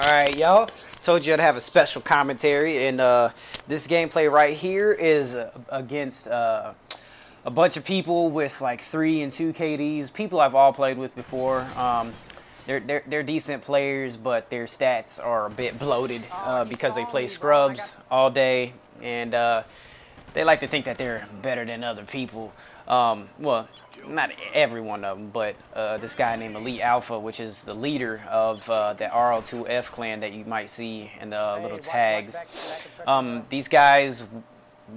Alright, y'all. Told you I'd have a special commentary, and this gameplay right here is against a bunch of people with like 3 and 2 KDs. People I've all played with before. They're decent players, but their stats are a bit bloated because they play scrubs all day, and they like to think that they're better than other people. Well, not every one of them, but this guy named Elite Alpha, which is the leader of the RL2F clan that you might see in the little tags. These guys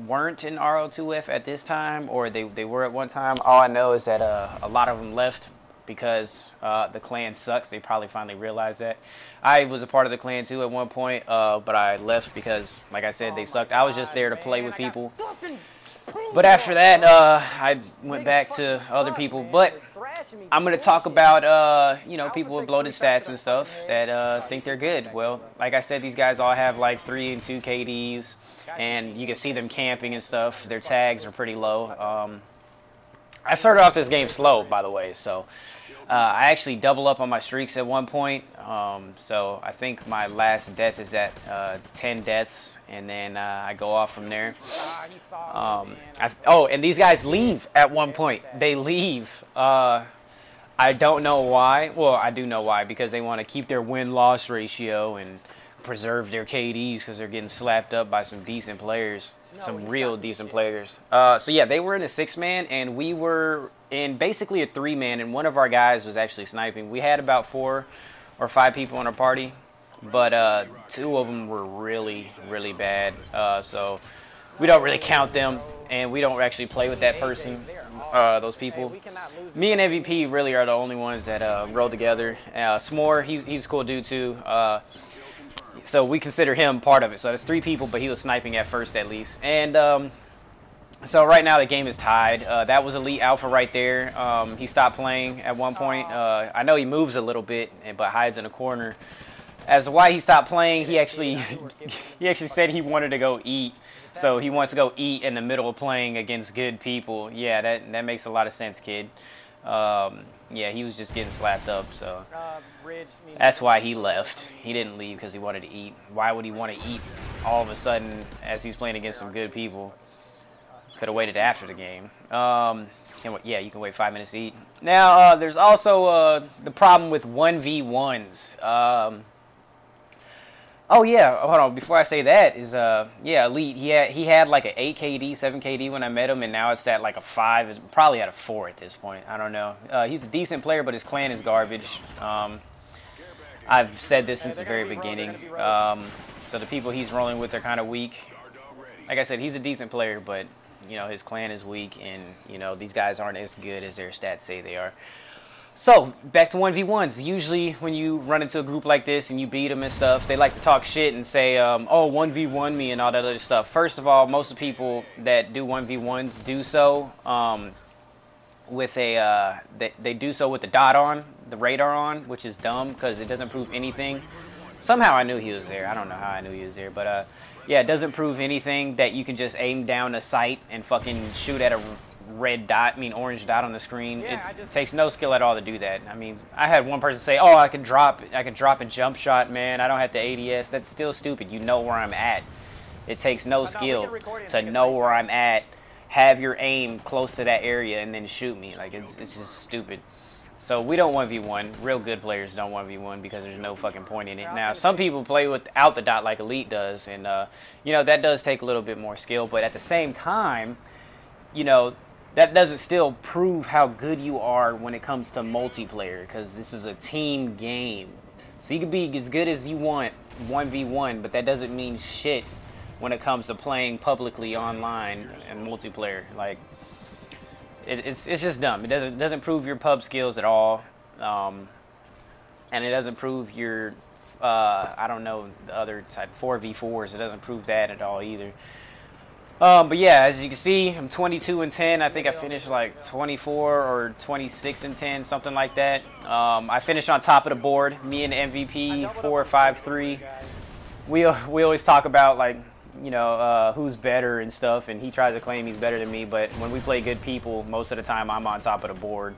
weren't in RL2F at this time, or they were at one time. All I know is that a lot of them left because the clan sucks. They probably finally realized that. I was a part of the clan too at one point, but I left because, like I said, they sucked. I was just there to play with people. But after that, I went back to other people. But I'm going to talk about, you know, people with bloated stats and stuff that think they're good. Well, like I said, these guys all have like 3 and 2 KDs, and you can see them camping and stuff. Their tags are pretty low. I started off this game slow, by the way, so I actually double up on my streaks at one point. So I think my last death is at 10 deaths, and then I go off from there. Oh, and these guys leave at one point. They leave. I don't know why. Well, I do know why, because they want to keep their win-loss ratio and preserve their KDs because they're getting slapped up by some decent players. Some real decent players. So yeah, they were in a 6-man, and we were in basically a 3-man, and one of our guys was actually sniping. We had about 4 or 5 people in our party, but 2 of them were really, really bad. So we don't really count them, and we don't actually play with that person, those people. Me and MVP really are the only ones that roll together. S'more, he's a cool dude too. So we consider him part of it. So there's 3 people, but he was sniping at first at least. And so right now the game is tied. That was Elite Alpha right there. He stopped playing at one point. I know he moves a little bit, but hides in a corner. As to why he stopped playing, he actually said he wanted to go eat. So he wants to go eat in the middle of playing against good people. Yeah, that makes a lot of sense, kid. Yeah, he was just getting slapped up, so that's why he left. He didn't leave because he wanted to eat. Why would he want to eat all of a sudden as he's playing against some good people? Could have waited after the game. Yeah, you can wait 5 minutes to eat. Now, there's also the problem with 1v1s. Oh yeah, hold on. Before I say that, is yeah, Elite. He had like an 8 KD, 7 KD when I met him, and now it's at like a 5. It's probably at a 4 at this point. I don't know. He's a decent player, but his clan is garbage. I've said this since the very beginning. So the people he's rolling with are kind of weak. Like I said, he's a decent player, but you know his clan is weak, and you know these guys aren't as good as their stats say they are. So, back to 1v1s. Usually, when you run into a group like this and you beat them and stuff, they like to talk shit and say, oh, 1v1 me and all that other stuff. First of all, most of the people that do 1v1s do so with a, they do so with the dot on, the radar on, which is dumb because it doesn't prove anything. Somehow I knew he was there. I don't know how I knew he was there, but yeah, it doesn't prove anything that you can just aim down a sight and fucking shoot at a orange dot on the screen. It takes no skill at all to do that. I mean, I had one person say, oh, I can drop a jump shot, man. I don't have to ADS. That's still stupid. You know where I'm at. It takes no skill to know where I'm at, have your aim close to that area, and then shoot me. Like, it's just stupid. So we don't 1v1. Real good players don't 1v1 because there's no fucking point in it. Now, some people play without the dot like Elite does, and, you know, that does take a little bit more skill. But at the same time, you know, that doesn't still prove how good you are when it comes to multiplayer, because this is a team game. So you can be as good as you want 1v1, but that doesn't mean shit when it comes to playing publicly online and multiplayer. Like, it's just dumb. It doesn't prove your pub skills at all, and it doesn't prove your I don't know, the other type 4v4s. It doesn't prove that at all either. But yeah, as you can see, I'm 22 and 10. I think I finished like 24 or 26 and 10, something like that. I finished on top of the board. Me and MVP 4-5-3. We always talk about, like, you know, who's better and stuff, and he tries to claim he's better than me. But when we play good people, most of the time I'm on top of the board.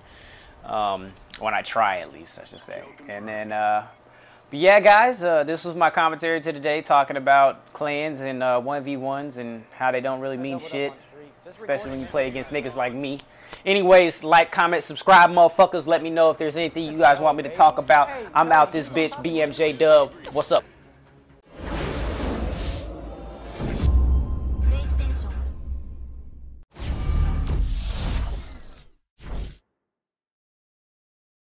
When I try, at least, I should say. And then But yeah, guys, this was my commentary to today, talking about clans and 1v1s and how they don't really mean shit, especially when you play against niggas like me. Anyways, like, comment, subscribe, motherfuckers. Let me know if there's anything you guys want me to talk about. I'm out this bitch. BMJW. What's up?